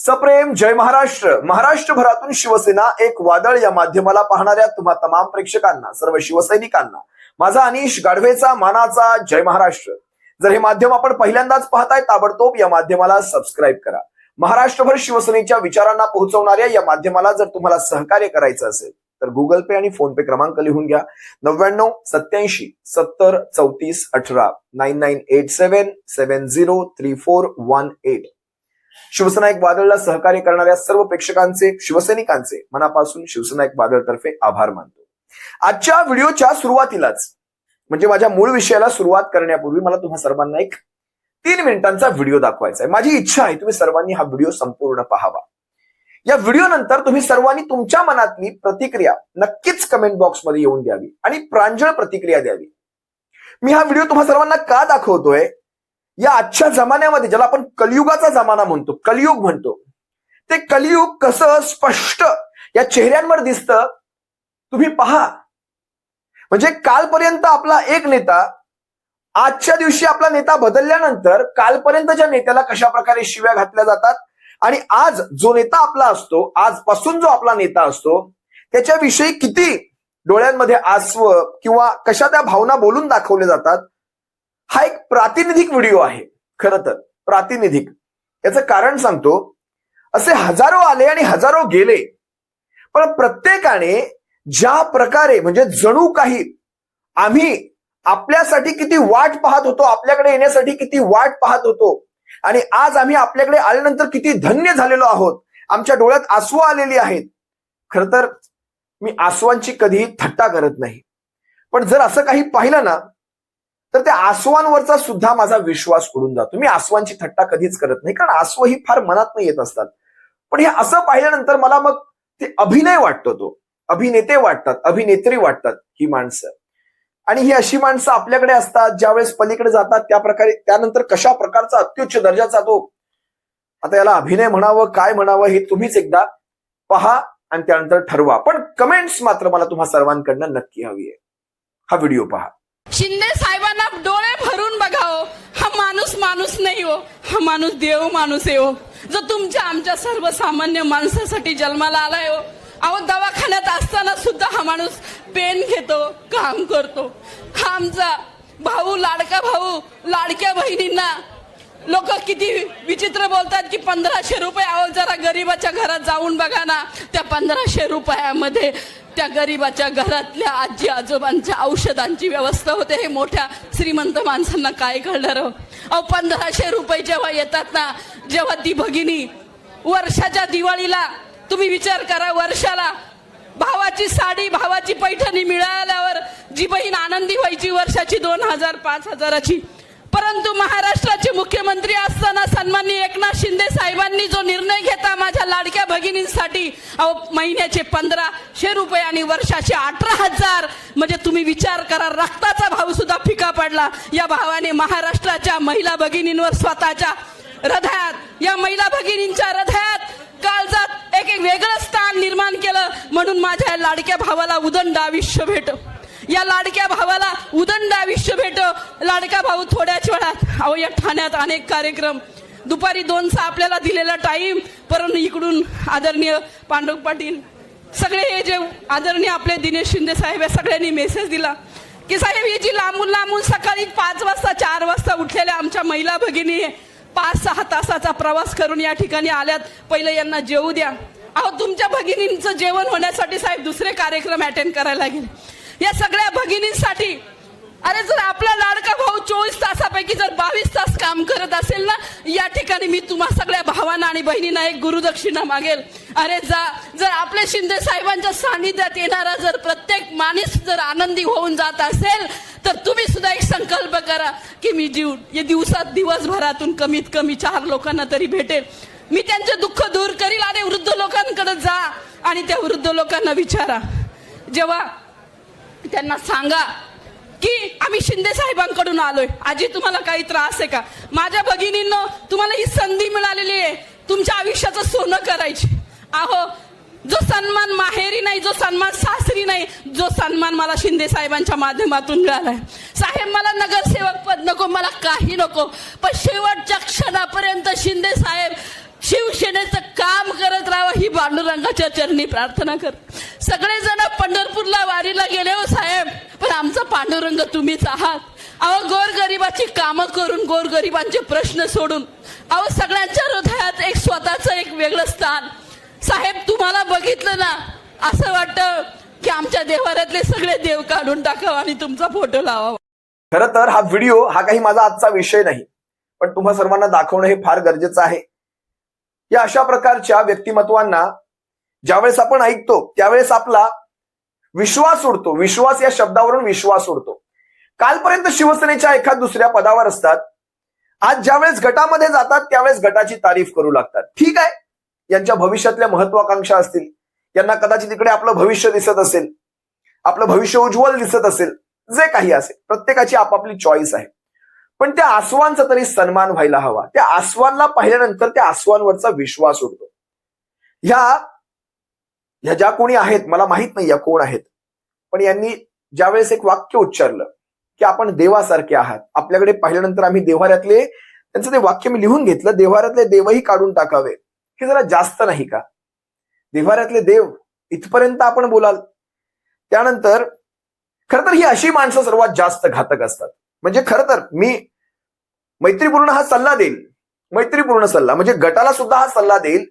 सप्रेम जय महाराष्ट्र. महाराष्ट्रभरातून शिवसेना एक वादळ या माध्यमाला पाहणाऱ्या तुम्हा तमाम प्रेक्षकांना, सर्व शिवसैनिकांना माझा अनिश गाढवेचा मानाचा जय महाराष्ट्र. जर हे माध्यम आपण पहिल्यांदाच पाहताय, ताबडतोब या माध्यमाला सबस्क्राईब करा. महाराष्ट्रभर शिवसेनेच्या विचारांना पोहोचवणाऱ्या या माध्यमाला जर तुम्हाला सहकार्य करायचं असेल तर गुगल पे आणि फोन पे क्रमांक लिहून घ्या. 99 87 70 34 18 9987 703418. शिवसेना एक वादळला सहकार्य करणाऱ्या सर्व प्रेक्षकांचे, शिवसैनिकांचे मनापासून शिवसेना एक वादळ तर्फे आभार मानतो. आजच्या व्हिडिओच्या सुरुवातीलाच, म्हणजे माझ्या मूळ विषयाला सुरुवात करण्यापूर्वी मला तुम्हा सर्वांना एक 3 मिनिटांचा व्हिडिओ दाखवायचा आहे. माझी इच्छा आहे तुम्ही सर्वांनी हा व्हिडिओ संपूर्ण पाहावा. या व्हिडिओ नंतर तुम्ही सर्वांनी तुमच्या मनातली प्रतिक्रिया नक्कीच कमेंट बॉक्स मध्ये येऊन द्यावी आणि प्रांजळ प्रतिक्रिया द्यावी. मी हा व्हिडिओ तुम्हा सर्वांना का दाखवतोय? या आजच्या जमान्यामध्ये, ज्याला आपण कलियुगाचा जमाना म्हणतो, कलियुग म्हणतो, ते कलियुग कसं स्पष्ट या चेहऱ्यांवर दिसतं तुम्ही पहा. म्हणजे कालपर्यंत आपला एक नेता, आजच्या दिवशी आपला नेता बदलल्यानंतर कालपर्यंतच्या नेत्याला कशा प्रकारे शिव्या घातल्या जातात, आणि आज जो नेता आपला असतो, आजपासून जो आपला नेता असतो, त्याच्याविषयी किती डोळ्यांमध्ये आसव किंवा कशा त्या भावना बोलून दाखवले जातात. हा एक प्रातिनिधिक व्हिडिओ आहे. खरं तर प्रातिनिधिक. याचं कारण सांगतो. असे हजारो आले आणि हजारो गेले, पण प्रत्येकाने ज्या प्रकारे, म्हणजे जणू काही आम्ही आपल्यासाठी किती वाट पाहत होतो, आपल्याकडे येण्यासाठी किती वाट पाहत होतो, आणि आज आम्ही आपल्याकडे आल्यानंतर किती धन्य झालेलो आहोत, आमच्या डोळ्यात आसू आलेली आहेत. खरं तर मी आसवांची कधीही थट्टा करत नाही, पण जर असं काही पाहिलं ना तर त्या आसवांवरचा सुद्धा माझा विश्वास उडून जातो. मी आसवांची थट्टा कधीच करत नाही, कारण आसव ही फार मनात नाही येत असतात. पण हे असं पाहिल्यानंतर मला मग ते अभिनय वाटतो, तो अभिनेते वाटतात, अभिनेत्री वाटतात ही माणसं. आणि ही अशी माणसं आपल्याकडे असतात ज्यावेळेस पलीकडे जातात त्या प्रकारे, त्यानंतर कशा प्रकारचा अत्युच्च दर्जाचा तो, आता याला अभिनय म्हणावं काय म्हणावं हे तुम्हीच एकदा पहा आणि त्यानंतर ठरवा. पण कमेंट्स मात्र मला तुम्हा सर्वांकडनं नक्की हवी आहे. हा व्हिडिओ पहा. शिंदे साहेबांना डोळे भरून बघावं. हा माणूस माणूस नाही हो, हा माणूस देव माणूस आहे हो, जो तुमच्या आमच्या सर्वसामान्य माणसासाठी जन्माला आलाय हो. अहो, दवाखान्यात असताना सुद्धा हा माणूस पेन घेतो, काम करतो. हा आमचा भाऊ, लाडका भाऊ. लाडक्या बहिणींना लोक किती विचित्र बोलतात की 1500 रुपये. अहो, जरा गरीबाच्या घरात जाऊन बघा ना, त्या 1500 रुपयामध्ये त्या गरीबाच्या घरातल्या आजी आजोबांच्या औषधांची व्यवस्था होते. हे मोठ्या श्रीमंत माणसांना काय कळणार हो. अहो, 1500 रुपये जेव्हा येतात ना, जेव्हा ती भगिनी वर्षाच्या दिवाळीला, तुम्ही विचार करा, वर्षाला भावाची साडी, भावाची पैठणी मिळाल्यावर जी बहीण आनंदी व्हायची, वर्षाची 2000 5000ची. परंतु महाराष्ट्राचे मुख्यमंत्री असताना सन्माननीय एकनाथ शिंदे साहेबांनी जो निर्णय घेता माझ्या लाडक्या भगिनींसाठी, महिन्याचे 1500 रुपये आणि वर्षाचे 18,000, म्हणजे तुम्ही विचार करा, रक्ताचा भाव सुद्धा फिका पडला. या भावाने महाराष्ट्राच्या महिला भगिनींवर स्वतःच्या हृदयात, या महिला भगिनींच्या हृदयात काळजात एक वेगळं स्थान निर्माण केलं. म्हणून माझ्या लाडक्या भावाला उदंड आयुष्य भेटो, या लाडक्या भावाला उदंड आयुष्य भेटो. लाडका भाऊ थोड्याच वेळात, अहो, या ठाण्यात अनेक कार्यक्रम, दुपारी 2चा आपल्याला दिलेला टाइम, परंतु इकडून आदरणीय पांडुरंग पाटील, सगळे हे जे आदरणीय आपले दिनेश शिंदे साहेब, या सगळ्यांनी मेसेज दिला की साहेब, ही जी लांबून लांबून सकाळी 5 वाजता 4 वाजता उठलेल्या आमच्या महिला भगिनी 5-6 तासाचा प्रवास करून या ठिकाणी आल्यात, पहिलं यांना जेवू द्या. अहो, तुमच्या भगिनींचं जेवण होण्यासाठी साहेब दुसरे कार्यक्रम अटेंड करायला लागेल. या सगळ्या भगिनींसाठी, अरे जर आपला लाडका भाऊ 24 तासापैकी जर 22 तास काम करत असेल ना, या ठिकाणी मी तुम्हा सगळ्या भावांना आणि बहिणींना एक गुरुदक्षिणा मागेल. अरे जर आपल्या शिंदे साहेबांच्या सानिध्यात येणारा जर प्रत्येक माणूस जर आनंदी होऊन जात असेल, तर तुम्ही सुद्धा एक संकल्प करा की मी दिवसभरातून कमीत कमी 4 लोकांना तरी भेटेल, मी त्यांचे दुःख दूर करील. आणि वृद्ध लोकांकडे जा आणि त्या वृद्ध लोकांना विचारा, जेव्हा त्यांना सांगा की आम्ही शिंदे साहेबांकडून आलोय, आजी तुम्हाला काही त्रास आहे का? माझ्या भगिनींनो, तुम्हाला ही संधी मिळालेली आहे तुमच्या आयुष्याचं सोनं करायची. अहो, जो सन्मान माहेरी नाही, जो सन्मान सासरी नाही, जो सन्मान मला शिंदे साहेबांच्या माध्यमातून मिळालाय. साहेब, मला नगरसेवक पद नको, मला काही नको, पण शेवटच्या क्षणापर्यंत शिंदे साहेब शिवसेनेचं ही पांडुरंगाच्या चरणी प्रार्थना कर. सगळेजण पंढरपूरला वारीला गेले हो साहेब, पण आमचा पांडुरंग तुम्हीच आहात. अहो गोरगरिबाची कामं करून, गोरगरिबांचे प्रश्न सोडून, अहो सगळ्यांच्या हृदयात एक स्वतःचं एक वेगळं स्थान. साहेब तुम्हाला बघितलं ना, असं वाटतं की आमच्या देवाऱ्यातले सगळे देव काढून टाकावं आणि तुमचा फोटो लावावा. खरं तर हा व्हिडिओ हा काही माझा आजचा विषय नाही, पण तुम्हा सर्वांना दाखवणं हे फार गरजेचं आहे. या अशा प्रकारच्या व्यक्तिमत्वांना ज्यावेळेस आपण ऐकतो त्यावेळेस आपला विश्वास उडतो. विश्वास या शब्दावरून विश्वास उडतो. कालपर्यंत शिवसेनेच्या एखाद दुसऱ्या पदावर असतात, आज ज्यावेळेस गटामध्ये जातात त्यावेळेस गटाची तारीफ करू लागतात. ठीक आहे, यांच्या भविष्यातल्या महत्वाकांक्षा असतील, यांना कदाचित इकडे आपलं भविष्य दिसत असेल, आपलं भविष्य उज्ज्वल दिसत असेल, जे काही असेल, प्रत्येकाची आपापली चॉईस आहे. पण त्या आसवांचा तरी सन्मान व्हायला हवा. त्या आसवांना पाहिल्यानंतर त्या आसवांवरचा विश्वास उडतो. ह्या ज्या कोणी आहेत, मला माहित नाही या कोण आहेत, पण यांनी ज्यावेळेस एक वाक्य उच्चारलं की आपण देवासारखे आहात, आपल्याकडे पाहिल्यानंतर आम्ही देव्हाऱ्यातले, त्यांचं ते वाक्य मी लिहून घेतलं, देव्हाऱ्यातले देवही काढून टाकावे. हे जरा जास्त नाही का? देव्हाऱ्यातले देव इथपर्यंत आपण बोलाल. त्यानंतर खरं तर ही अशी माणसं सर्वात जास्त घातक असतात. म्हणजे खरं तर मी मैत्रीपूर्ण हा सल्ला देईल, मैत्रीपूर्ण सल्ला म्हणजे गटाला सुद्धा हा सल्ला देईल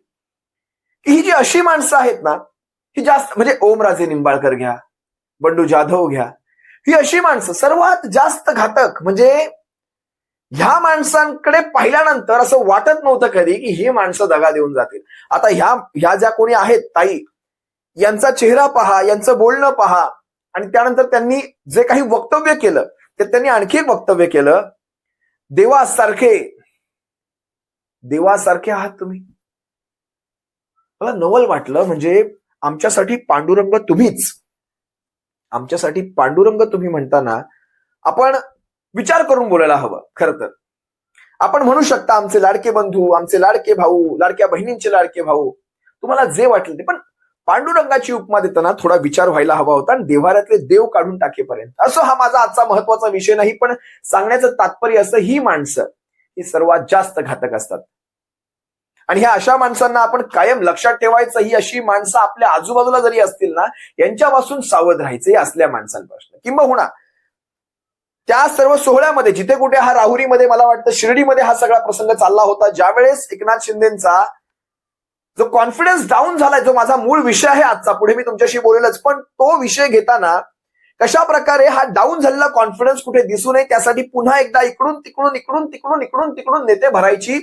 की ही जी अशी माणसं आहेत ना, ही जास्त, म्हणजे ओमराजे निंबाळकर घ्या, बंडू जाधव घ्या, ही अशी माणसं सर्वात जास्त घातक. म्हणजे ह्या माणसांकडे पाहिल्यानंतर असं वाटत नव्हतं कधी की ही माणसं दगा देऊन जातील. आता ह्या ज्या कोणी आहेत ताई, यांचा चेहरा पहा, यांचं बोलणं पहा, आणि त्यानंतर त्यांनी जे काही वक्तव्य केलं ते त्यांनी आणखी एक वक्तव्य केलं, देवासारखे आहात तुम्ही. मला नवल वाटलं. म्हणजे आमच्यासाठी पांडुरंग तुम्हीच, आमच्यासाठी पांडुरंग तुम्ही म्हणताना आपण विचार करून बोलायला हवं. खरं तर आपण म्हणू शकता आमचे लाडके बंधू, आमचे लाडके भाऊ, लाडक्या बहिणींचे लाडके भाऊ, तुम्हाला जे वाटलं ते, पण पांडुरंगाची उपमा देताना थोडा विचार व्हायला हवा होता, आणि देव्हाऱ्यातले देव काढून टाकेपर्यंत. असो, हा माझा आजचा महत्वाचा विषय नाही, पण सांगण्याचं तात्पर्य असं, ही माणसं ही सर्वात जास्त घातक असतात. आणि ह्या अशा माणसांना आपण कायम लक्षात ठेवायचं. ही अशी माणसं आपल्या आजूबाजूला जरी असतील ना, यांच्यापासून सावध राहायचं. हे असल्या माणसांपासून. किंबहुना त्या सर्व सोहळ्यामध्ये जिथे कुठे हा राहुरीमध्ये, मला वाटतं शिर्डीमध्ये हा सगळा प्रसंग चालला होता, ज्यावेळेस एकनाथ शिंदेचा जो कॉन्फिडन्स डाऊन झालाय, जो माझा मूळ विषय आहे आजचा, पुढे मी तुमच्याशी बोलेलच, पण तो विषय घेताना कशा प्रकारे हा डाऊन झालेला कॉन्फिडन्स कुठे दिसू नये त्यासाठी पुन्हा एकदा इकडून तिकडून नेते भरायची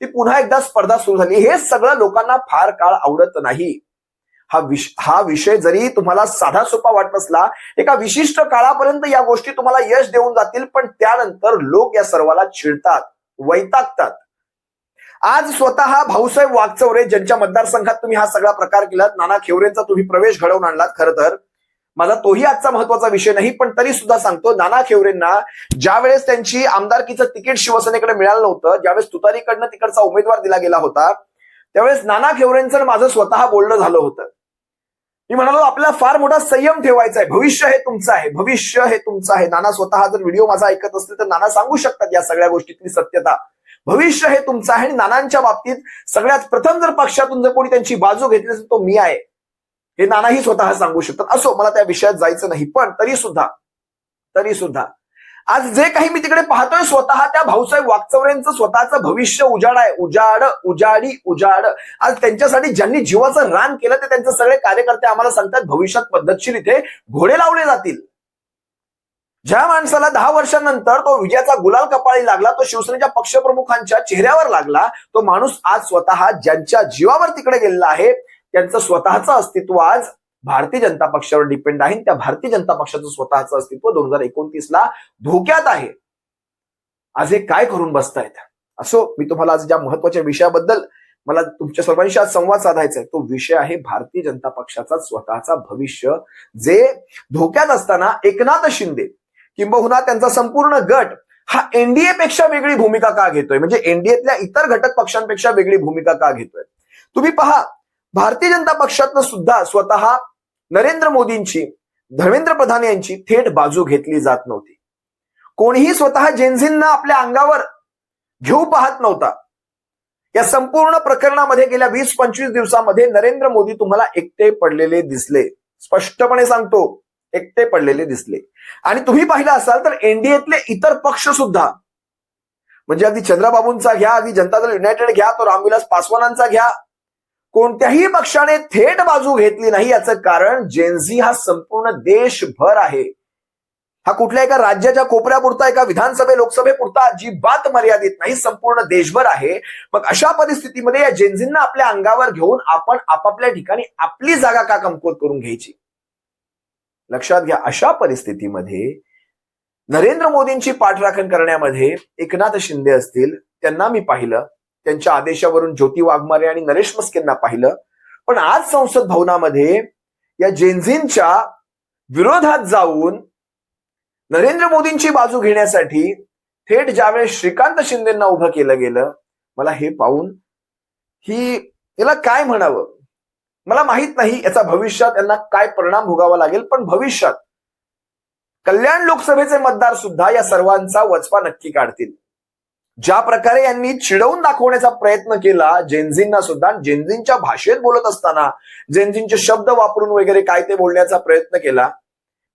ती पुन्हा एकदा स्पर्धा सुरू झाली. हे सगळं लोकांना फार काळ आवडत नाही. हा विषय जरी तुम्हाला साधा सोपा वाटत असला, एका विशिष्ट काळापर्यंत या गोष्टी तुम्हाला यश देऊन जातील, पण त्यानंतर लोक या सर्वाला चिडतात, वैतागतात. आज स्वतः भाऊसाहेब वागचौरे, ज्यांच्या मतदारसंघात तुम्ही हा सगळा प्रकार केलात, नाना खैवरेंचा तुम्ही प्रवेश घडवून आणलात. खरं तर माझा तोही आजचा महत्वाचा विषय नाही, पण तरी सुद्धा सांगतो, नाना खैवरेंना ज्यावेळेस त्यांची आमदारकीचं तिकीट शिवसेनेकडे मिळालं नव्हतं, ज्यावेळेस तुतारीकडनं तिकडचा उमेदवार दिला गेला होता, त्यावेळेस नाना खैवरेंचं माझं स्वतः बोलणं झालं होतं. मी म्हणालो, आपल्याला फार मोठा संयम ठेवायचा आहे, भविष्य हे तुमचं आहे, भविष्य हे तुमचं आहे. नाना स्वतः जर व्हिडिओ माझा ऐकत असतील तर नाना सांगू शकतात या सगळ्या गोष्टीतली सत्यता. भविष्य हे तुमचं आहे. आणि नानांच्या बाबतीत सगळ्यात प्रथम जर पक्षातून जर कोणी त्यांची बाजू घेतली असेल तो मी आहे, हे नानाही स्वतः सांगू शकतात. असो, मला त्या विषयात जायचं नाही, पण तरी सुद्धा आज जे काही मी तिकडे पाहतोय, स्वतः त्या भाऊसाहेब वागचौरेंचं स्वतःचं भविष्य उजाड आहे. उजाड. आज त्यांच्यासाठी ज्यांनी जीवाचं रान केलं ते त्यांचे सगळे कार्यकर्ते आम्हाला सांगतात, भविष्यात पद्धतशीर इथे घोडे लावले जातील. ज्या माणसाला 10 वर्षांनंतर तो विजयाचा गुलाल कपाळी लागला, तो शिवसेनेच्या पक्षप्रमुखांच्या चेहऱ्यावर लागला, तो माणूस आज स्वतः ज्यांच्या जीवावर तिकडे गेलेला आहे, त्यांचं स्वतःचं अस्तित्व आज भारतीय जनता पक्षावर डिपेंड आहे. त्या भारतीय जनता पक्षाचं स्वतःचं अस्तित्व 2029ला धोक्यात आहे. आज हे काय करून बसतायत? असो, मी तुम्हाला आज ज्या महत्वाच्या विषयाबद्दल मला तुमच्या सर्वांशी आज संवाद साधायचा आहे, तो विषय आहे भारतीय जनता पक्षाचा स्वतःचा भविष्य, जे धोक्यात असताना एकनाथ शिंदे किंबहुना त्यांचा संपूर्ण गट हा एनडीए पेक्षा वेगळी भूमिका का घेतोय, म्हणजे एनडीएतल्या इतर घटक पक्षांपेक्षा वेगळी भूमिका का घेतोय? तुम्ही पहा, भारतीय जनता पक्षातनं सुद्धा स्वतः नरेंद्र मोदींची, धर्मेंद्र प्रधान यांची थेट बाजू घेतली जात नव्हती. कोणीही स्वतः जेनझींना आपल्या अंगावर घेऊ पाहत नव्हता. या संपूर्ण प्रकरणामध्ये गेल्या 20-25 दिवसामध्ये नरेंद्र मोदी तुम्हाला एकटे पडलेले दिसले. स्पष्टपणे सांगतो, एकटे पडलेले दिसले. आणि तुम्ही पाहिलं असाल तर एनडीएतले इतर पक्ष सुद्धा, म्हणजे अगदी चंद्रबाबूंचा घ्या, अगदी जनता दल युनायटेड घ्या, तो रामविलास पासवानांचा घ्या, कोणत्याही पक्षाने थेट बाजू घेतली नाही. याचं कारण जेनझी हा संपूर्ण देशभर आहे. हा कुठल्या एका राज्याच्या कोपऱ्यापुरता, एका विधानसभे लोकसभेपुरता अजिबात मर्यादित नाही, संपूर्ण देशभर आहे. मग अशा परिस्थितीमध्ये या जेनझींना आपल्या अंगावर घेऊन आपण आपापल्या ठिकाणी आपली जागा का कमकुवत करून घ्यायची? लक्षात घ्या, अशा परिस्थितीमध्ये नरेंद्र मोदींची पाठराखण करण्यामध्ये एकनाथ शिंदे असतील, त्यांना मी पाहिलं, त्यांच्या आदेशावरून ज्योती वाघमारे आणि नरेश मस्केंना पाहिलं. पण आज संसद भवनामध्ये या जेनझींच्या विरोधात जाऊन नरेंद्र मोदींची बाजू घेण्यासाठी थेट ज्यावेळेस श्रीकांत शिंदेंना उभं केलं गेलं, मला हे पाहून याला काय म्हणावं मला माहित नाही. याचा भविष्यात यांना काय परिणाम भोगावा लागेल. पण भविष्यात कल्याण लोकसभेचे मतदार सुद्धा या सर्वांचा वचपा नक्की काढतील. ज्या प्रकारे यांनी चिडवून दाखवण्याचा प्रयत्न केला जेनझींना सुद्धा, जेनझींच्या भाषेत बोलत असताना जेनझींचे शब्द वापरून वगैरे काय ते बोलण्याचा प्रयत्न केला,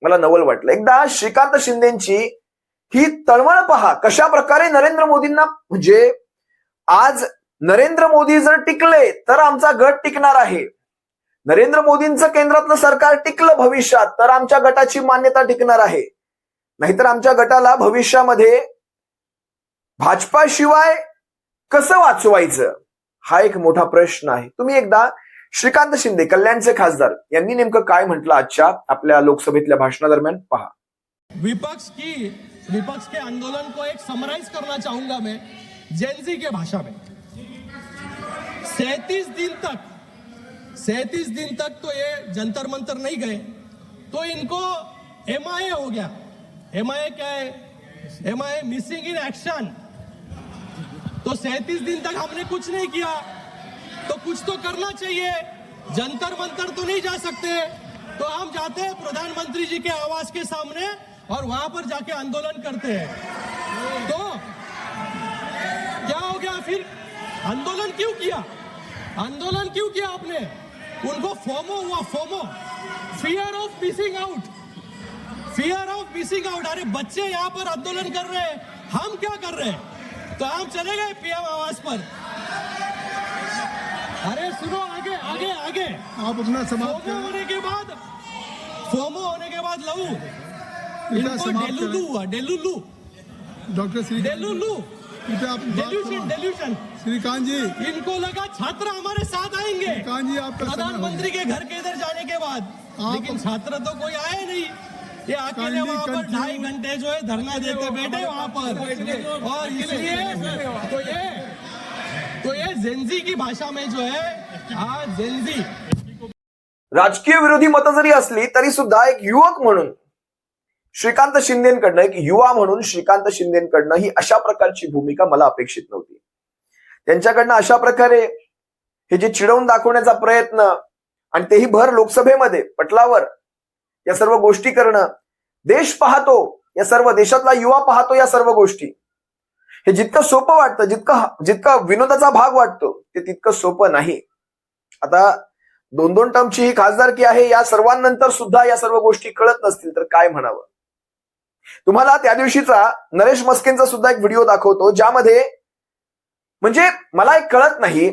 मला नवल वाटलं. एकदा श्रीकांत शिंदेची ही तळमळ पहा, कशा प्रकारे नरेंद्र मोदींना, म्हणजे आज नरेंद्र मोदी जर टिकले तर आमचा गट टिकणार आहे, नरेंद्र मोदींचं केंद्रातलं सरकार टिकलं भविष्यात तर आमच्या गटाची मान्यता टिकणार आहे, नाहीतर आमच्या गटाला भविष्यामध्ये भाजपाशिवाय कसं वाचवायचं, हा एक मोठा प्रश्न आहे. तुम्ही एकदा श्रीकांत शिंदे, कल्याणचे खासदार, यांनी नेमकं काय म्हटलं आजच्या आपल्या लोकसभेतल्या भाषणादरम्यान पहा. विपक्ष के आंदोलन को एक समराइज करना चाहूंगा मैं जेनजी के भाषा में. 37 दिन तक तो ये जंतर मंतर नहीं गए, तो इनको एमआईए हो गया. एमआईए क्या है? MIA missing in action. तो 37 दिन तक हमने कुछ नहीं किया, तो कुछ तो करना चाहिए. जंतर मंतर तो नहीं जा सकते, तो हम जाते हैं प्रधानमंत्री जी के आवास के सामने और वहां पर जाके आंदोलन करते हैं. तो क्या हो गया फिर? आंदोलन क्यों किया? आंदोलन क्यों किया आपने? उनको फोमो हुआ, FOMO, fear of missing out, fear of missing out. अरे बच्चे यहाँ पर आंदोलन कर रहे हैं, हम क्या कर रहे हैं? तो हम चले गए पीएम आवास पर. अरे सुनो, आगे आगे आगे आप अपना समाप्त फोमो होने के बाद, फोमो होने के बाद लहू इनको डेलुलू हुआ, डेलुलू, डॉक्टर श्री डेलुलू, डेल्यूशन. श्रीकांत जी, इनको लगा छात्र हमारे साथ आएंगे श्रीकांत जी, आपका प्रधानमंत्री के घर के इधर जाने के बाद, लेकिन छात्र तो कोई आए नहीं. ये अकेले वहां पर 2.5 घंटे जो है धरना देते बैठे वहां पर. और इसलिए तो ये जेनजी की भाषा में जो है, आज जेनजी राजकीय विरोधी मतं जरी असली तरी सुद्धा एक युवक म्हणून श्रीकांत शिंदेकडनं, एक युवा म्हणून श्रीकांत शिंदेकडनं ही अशा प्रकारची भूमिका मला अपेक्षित नव्हती. त्यांच्याकडनं अशा प्रकारे हे जे चिडवून दाखवण्याचा प्रयत्न, आणि तेही भर लोकसभेमध्ये पटलावर या सर्व गोष्टी करणं, देश पाहतो, या सर्व देशातला युवा पाहतो या सर्व गोष्टी, हे जितकं सोपं वाटतं, जितकं विनोदाचा भाग वाटतो, ते तितकं सोपं नाही. आता 2-2 टर्मची ही खासदारकी आहे, या सर्वांनंतर सुद्धा या सर्व गोष्टी कळत नसतील तर काय म्हणावं. तुम्हाला त्या दिवशीचा नरेश मस्केंचा सुद्धा एक व्हिडिओ दाखवतो, ज्यामध्ये म्हणजे मला एक कळत नाही,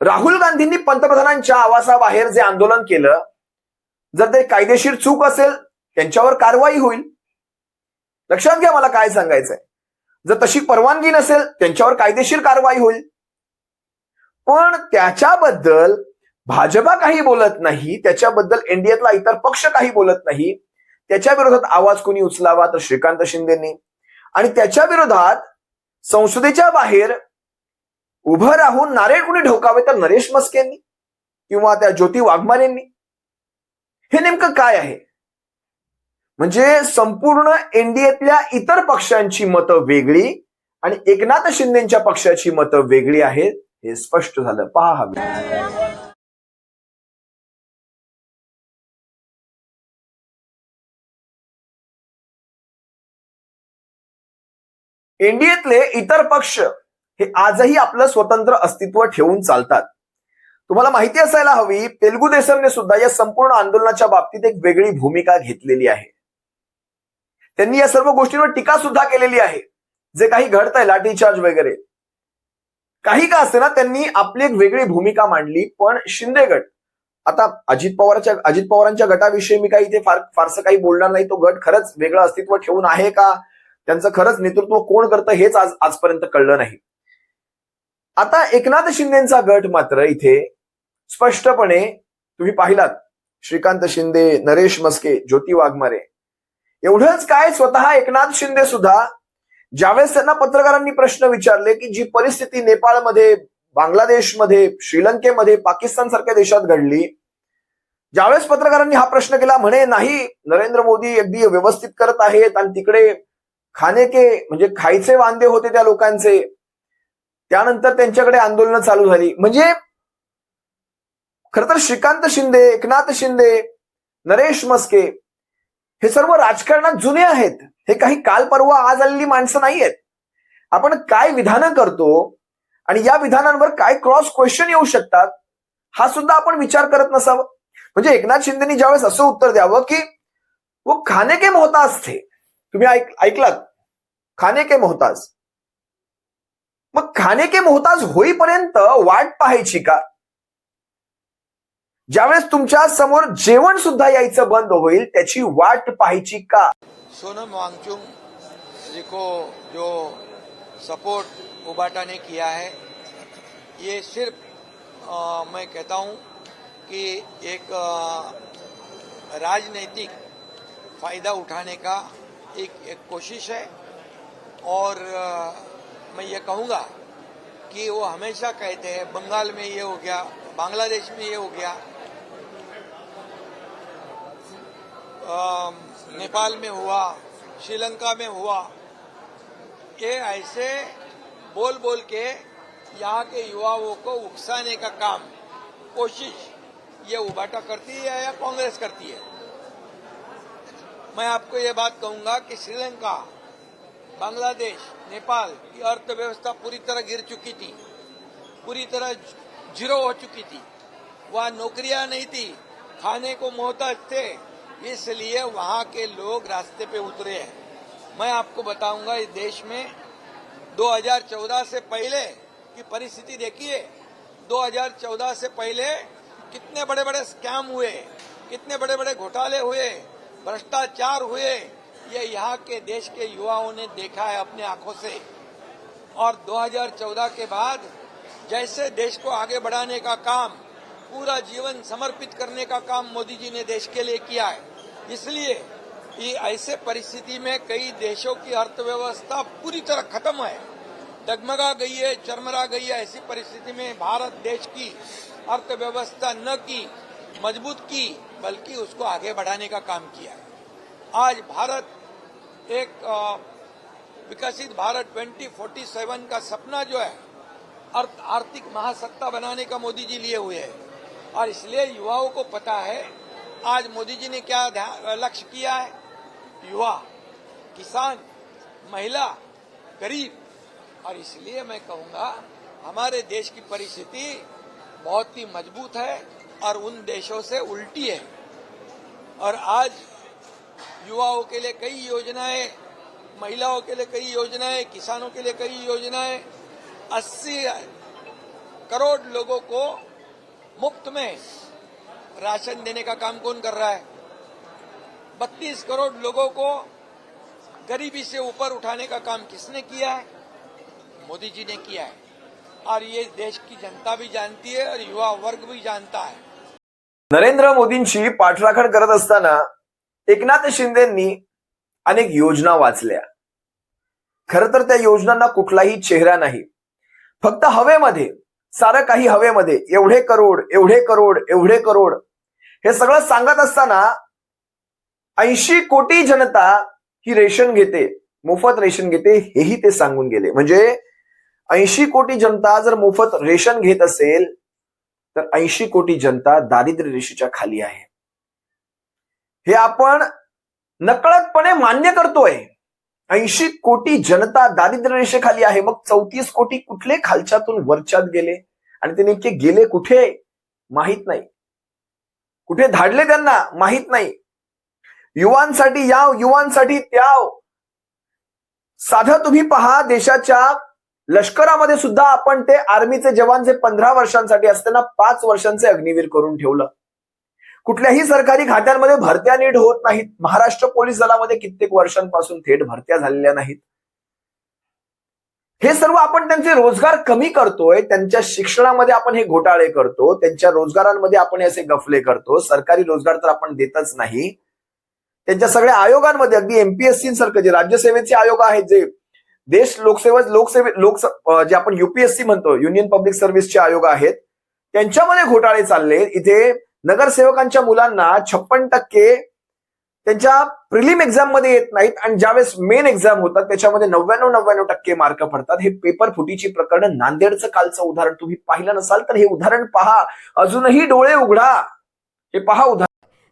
राहुल गांधींनी पंतप्रधानांच्या आवासाबाहेर जे आंदोलन केलं, जर ते कायदेशीर चूक असेल त्यांच्यावर कारवाई होईल. लक्षात घ्या मला काय सांगायचंय. जर तशी परवानगी नसेल त्यांच्यावर कायदेशीर कारवाई होईल. पण त्याच्याबद्दल भाजपा काही बोलत नाही, त्याच्याबद्दल एनडीएतला इतर पक्ष काही बोलत नाही. त्याच्या विरोधात आवाज कोणी उचलावा तर श्रीकांत शिंदेंनी, आणि त्याच्या विरोधात संसदेच्या बाहेर उभं राहून नारे कोणी ठोकावे तर नरेश मस्केंनी किंवा त्या ज्योती वाघमारेंनी. हे नेमकं काय आहे? म्हणजे संपूर्ण एनडीएतल्या इतर पक्षांची मतं वेगळी आणि एकनाथ शिंदेच्या पक्षाची मतं वेगळी आहेत, हे स्पष्ट झालं. पहा हा व्हिडिओ. एनडीएतले इतर पक्ष हे आजही आपलं स्वतंत्र अस्तित्व ठेवून चालतात. तुम्हाला माहिती असायला हवी, तेलुगू देसमने सुद्धा या संपूर्ण आंदोलनाच्या बाबतीत एक वेगळी भूमिका घेतलेली आहे. त्यांनी या सर्व गोष्टींवर टीका सुद्धा केलेली आहे. जे काही घडतंय, लाठीचार्ज वगैरे, काही का असे ना, त्यांनी आपली एक वेगळी भूमिका मांडली. पण शिंदे गट, आता अजित पवारांच्या गटाविषयी मी काही इथे फारसं काही बोलणार नाही. तो गट खरंच वेगळं अस्तित्व ठेवून आहे का, त्यांचं खरंच नेतृत्व कोण करतं हेच आजपर्यंत कळलं नाही. आता एकनाथ शिंदेचा गट मात्र इथे स्पष्टपणे तुम्ही पाहिलात, श्रीकांत शिंदे, नरेश मस्के, ज्योती वाघमारे, एवढंच काय, स्वतः एकनाथ शिंदे सुद्धा ज्यावेळेस त्यांना पत्रकारांनी प्रश्न विचारले की जी परिस्थिती नेपाळमध्ये, बांगलादेशमध्ये, श्रीलंकेमध्ये, पाकिस्तान सारख्या देशात घडली, ज्यावेळेस पत्रकारांनी हा प्रश्न केला, म्हणे नाही, नरेंद्र मोदी अगदी व्यवस्थित करत आहेत आणि तिकडे म्हणजे खायचे वांदे होते त्या लोकांचे, त्यानंतर त्यांच्याकडे आंदोलनं चालू झाली. म्हणजे खरं तर श्रीकांत शिंदे, एकनाथ शिंदे, नरेश मस्के हे सर्व राजकारणात जुने आहेत. हे काही काल परवा आज आलेली माणसं नाही आहेत. आपण काय विधानं करतो आणि या विधानांवर काय क्रॉस क्वेश्चन येऊ शकतात हा सुद्धा आपण विचार करत नसावं. म्हणजे एकनाथ शिंदेनी ज्यावेळेस असं उत्तर द्यावं की वो खाने के मोहताज थे, तुम्ही ऐकलात, खाने के मोहताज. मग खाने के मोहताज होईपर्यंत वाट पाहायची का? ज्यावेळेस तुमच्या समोर जेवण सुद्धा यायचं बंद होईल त्याची वाट पाहायची का? सोनम वांगचुक जी को जो सपोर्ट उबाटा ने किया है, ये सिर्फ मैं कहता हूं कि एक राजनीतिक फायदा उठाने का एक कोशिश है. और मैं ये कहूंगा कि वो हमेशा कहते हैं बंगाल में ये हो गया, बांग्लादेश में ये हो गया, नेपाल में हुआ, श्रीलंका में हुआ. ये ऐसे बोल बोल के यहाँ के युवाओं को उकसाने का काम, कोशिश ये उबाटा करती है या कांग्रेस करती है. मैं आपको ये बात कहूंगा कि श्रीलंका, बांग्लादेश, नेपाल की अर्थव्यवस्था पूरी तरह गिर चुकी थी, पूरी तरह जीरो हो चुकी थी. वहाँ नौकरियां नहीं थी, खाने को मोहताज थे, इसलिए वहाँ के लोग रास्ते पे उतरे हैं. मैं आपको बताऊंगा, इस देश में 2014 से पहले की परिस्थिति देखिए. 2014 से पहले कितने बड़े बड़े स्कैम हुए, कितने बड़े बड़े घोटाले हुए, भ्रष्टाचार हुए, ये यहाँ के देश के युवाओं ने देखा है अपने आंखों से. और 2014 के बाद जैसे देश को आगे बढ़ाने का काम, पूरा जीवन समर्पित करने का काम मोदी जी ने देश के लिए किया है. इसलिए ये ऐसे परिस्थिति में कई देशों की अर्थव्यवस्था पूरी तरह खत्म है, डगमगा गई है, चरमरा गई है. ऐसी परिस्थिति में भारत देश की अर्थव्यवस्था न की मजबूत की, बल्कि उसको आगे बढ़ाने का काम किया है. आज भारत एक विकसित भारत 2047 का सपना जो है, आर्थिक महासत्ता बनाने का मोदी जी लिए हुए हैं. और इसलिए युवाओं को पता है आज मोदी जी ने क्या लक्ष्य किया है. युवा, किसान, महिला, गरीब. और इसलिए मैं कहूंगा हमारे देश की परिस्थिति बहुत ही मजबूत है और उन देशों से उल्टी है. और आज युवाओं के लिए कई योजनाएं, महिलाओं के लिए कई योजनाएं, किसानों के लिए कई योजनाएं, 80 करोड़ लोगों को मुफ्त में राशन देने का काम कौन कर रहा है. 32 करोड़ लोगों को गरीबी से ऊपर उठाने का काम किसने किया है? मोदी जी ने किया है. और ये देश की जनता भी जानती है और युवा वर्ग भी जानता है. नरेंद्र मोदींची पाठराखण करत असताना एकनाथ शिंदेंनी अनेक योजना वाचल्या. खरं तर त्या योजनांना कुठलाही चेहरा नाही, फक्त हवेमध्ये, सारं काही हवेमध्ये, एवढे करोड, एवढे करोड, एवढे करोड, हे सगळं सांगत असताना 80 कोटी जनता ही रेशन घेते, मोफत रेशन घेते, हेही ते सांगून गेले. म्हणजे 80 कोटी जनता जर मोफत रेशन घेत असेल तर 80 कोटी जनता दारिद्र्य रेषेच्या खाली आहे. हे आपण नकळतपणे मान्य करतोय. 80 कोटी जनता दारिद्र्य रेषेखाली आहे. मग 34 कोटी कुठले खालच्यातून वरच्यात गेले आणि ते नेमके गेले कुठे माहित नाही. कुठे धाडले त्यांना माहित नाही. युवांसाठी याव, युवांसाठी त्याव. साधं तुम्ही पहा, देशाच्या लष्करामध्ये सुद्धा आपण ते आर्मीचे जवान जे 15 वर्षांसाठी असताना 5 वर्षांचे अग्निवीर करून ठेवलं. कुठल्याही सरकारी खात्यांमध्ये भरत्या नीट होत नाहीत. महाराष्ट्र पोलीस दलामध्ये कित्येक वर्षांपासून थेट भरत्या झालेल्या नाहीत. हे सर्व आपण त्यांचे रोजगार कमी करतोय. त्यांच्या शिक्षणामध्ये आपण हे घोटाळे करतो. त्यांच्या रोजगारांमध्ये आपण असे गफले करतो. सरकारी रोजगार तर आपण देतच नाही. त्यांच्या सगळ्या आयोगांमध्ये अगदी एमपीएससी सारखं जे राज्यसेवेचे आयोग आहेत, जे देश जे आपण युपीएससी म्हणतो, युनियन पब्लिक सर्व्हिसचे आयोग आहेत, त्यांच्यामध्ये घोटाळे चालले. इथे नगरसेवकांच्या मुलांना 56% त्यांच्या प्रिलिम एक्झाम मध्ये येत नाहीत आणि ज्यावेळेस मेन एक्झाम होतात त्याच्यामध्ये 99% मार्क पडतात. हे पेपर फुटीची प्रकरण. नांदेडचं कालचं उदाहरण तुम्ही पाहिलं नसाल तर हे उदाहरण पहा. अजूनही डोळे उघडा, हे पहा उदाहरण.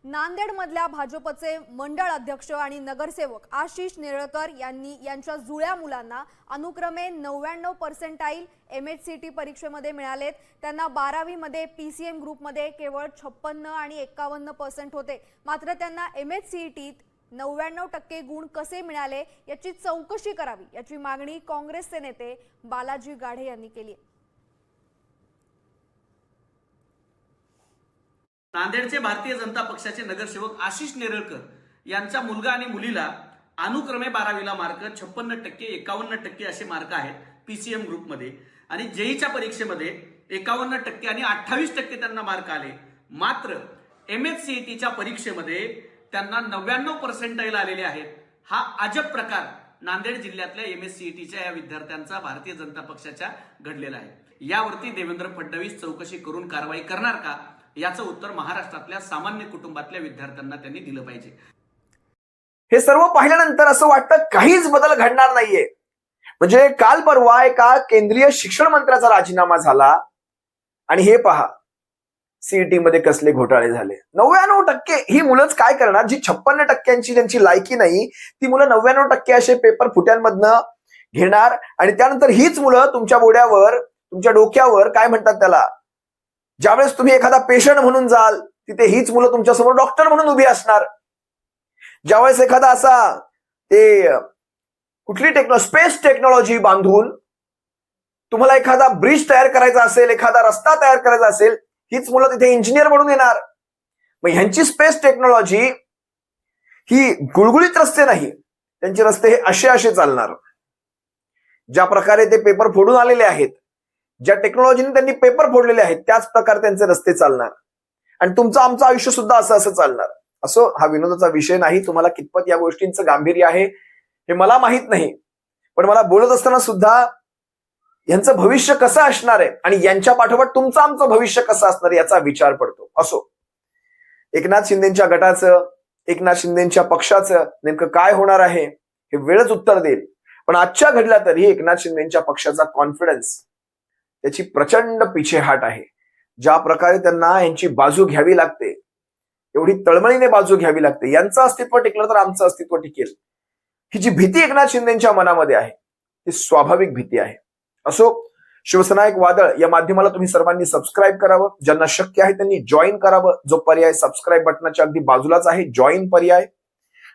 नांदेडमधल्या भाजपचे मंडळ अध्यक्ष आणि नगरसेवक आशिष नेरळकर यांच्या जुळ्या मुलांना अनुक्रमे 99% MHCT परीक्षेमध्ये मिळालेत. त्यांना 12वी मध्ये PCM ग्रुपमध्ये केवळ 56 आणि 51% होते. मात्र त्यांना MHCTत 99% गुण कसे मिळाले याची चौकशी करावी, याची मागणी काँग्रेसचे नेते बालाजी गाढे यांनी केली. नांदेडचे भारतीय जनता पक्षाचे नगरसेवक आशिष नेरळकर यांचा मुलगा आणि मुलीला अनुक्रमे 12वीला मार्क 56%, 51% असे मार्क आहेत PCM ग्रुपमध्ये आणि जेईच्या परीक्षेमध्ये 51% आणि 28% त्यांना मार्क आले. मात्र MHCETच्या परीक्षेमध्ये त्यांना 99% आलेले आहेत. हा अजब प्रकार नांदेड जिल्ह्यातल्या MHCETच्या या विद्यार्थ्यांचा भारतीय जनता पक्षाच्या घडलेला आहे. यावरती देवेंद्र फडणवीस चौकशी करून कारवाई करणार का, याचं उत्तर महाराष्ट्रातल्या सामान्य कुटुंबातल्या विद्यार्थ्यांना त्यांनी दिलं पाहिजे. हे सर्व पाहिल्यानंतर असं वाटतं काहीच बदल घडणार नाहीये. म्हणजे काल परवा एका केंद्रीय शिक्षण मंत्र्याचा राजीनामा झाला आणि हे पहा सीईटी मध्ये कसले घोटाळे झाले. 99% ही मुलंच काय करणार, जी 56% ज्यांची लायकी नाही ती मुलं 99% असे पेपर फुट्यांमधनं घेणार आणि त्यानंतर हीच मुलं तुमच्या बोड्यावर, तुमच्या डोक्यावर काय म्हणतात त्याला, ज्यावेळेस तुम्ही एखादा पेशंट म्हणून जाल तिथे हीच मुलं तुमच्यासमोर डॉक्टर म्हणून उभी असणार. ज्यावेळेस एखादा असा ते कुठली स्पेस टेक्नॉलॉजी बांधून तुम्हाला एखादा ब्रिज तयार करायचा असेल, एखादा रस्ता तयार करायचा असेल, हीच मुलं तिथे इंजिनियर म्हणून येणार. मग ह्यांची स्पेस टेक्नॉलॉजी ही गुळगुळीत रस्ते नाही, त्यांचे रस्ते हे असे चालणार. ज्या प्रकारे ते पेपर फोडून आलेले आहेत, ज्या टेक्नॉलॉजीने त्यांनी पेपर फोडलेले आहेत, त्याच प्रकारे त्यांचे रस्ते चालणार आणि तुमचं आमचं आयुष्य सुद्धा असं चालणार. असो, हा विनोदाचा विषय नाही. तुम्हाला कितपत या गोष्टींचं गांभीर्य आहे हे मला माहित नाही, पण मला बोलत असताना सुद्धा यांचं भविष्य कसं असणार आहे आणि यांच्या पाठोपाठ तुमचं आमचं भविष्य कसं असणार याचा विचार पडतो. असो, एकनाथ शिंदेच्या गटाचं, एकनाथ शिंदेच्या पक्षाचं नेमकं काय होणार आहे हे वेळच उत्तर देईल. पण आजच्या घडला तरी एकनाथ शिंदेच्या पक्षाचा कॉन्फिडन्स, त्याची प्रचंड पिछेहाट आहे. ज्या प्रकारे त्यांना यांची बाजू घ्यावी लागते, एवढी तळमळीने बाजू घ्यावी लागते. यांचं अस्तित्व टिकलं तर आमचं अस्तित्व टिकेल, ही जी भीती एकनाथ शिंदेच्या मनामध्ये आहे ती स्वाभाविक भीती आहे. असो, शिवसेना एक वादळ या माध्यमाला तुम्ही सर्वांनी सबस्क्राईब करावं. ज्यांना शक्य आहे त्यांनी जॉईन करावं. जो पर्याय सबस्क्राईब बटनाच्या अगदी बाजूलाच आहे, जॉईन पर्याय.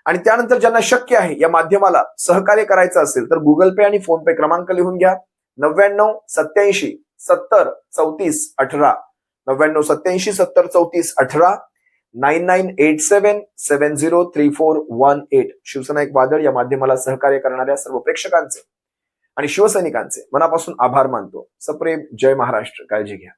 आणि त्यानंतर ज्यांना शक्य आहे या माध्यमाला सहकार्य करायचं असेल तर गुगल पे आणि फोन पे क्रमांक लिहून घ्या. 99 87 70 34 18, 99 87 70 34 18, 9987 703418. शिवसेना एक वादळ या माध्यमाला सहकार्य करणाऱ्या सर्व प्रेक्षकांचे आणि शिवसैनिकांचे मनापासून आभार मानतो. सप्रेम जय महाराष्ट्र. काळजी घ्या.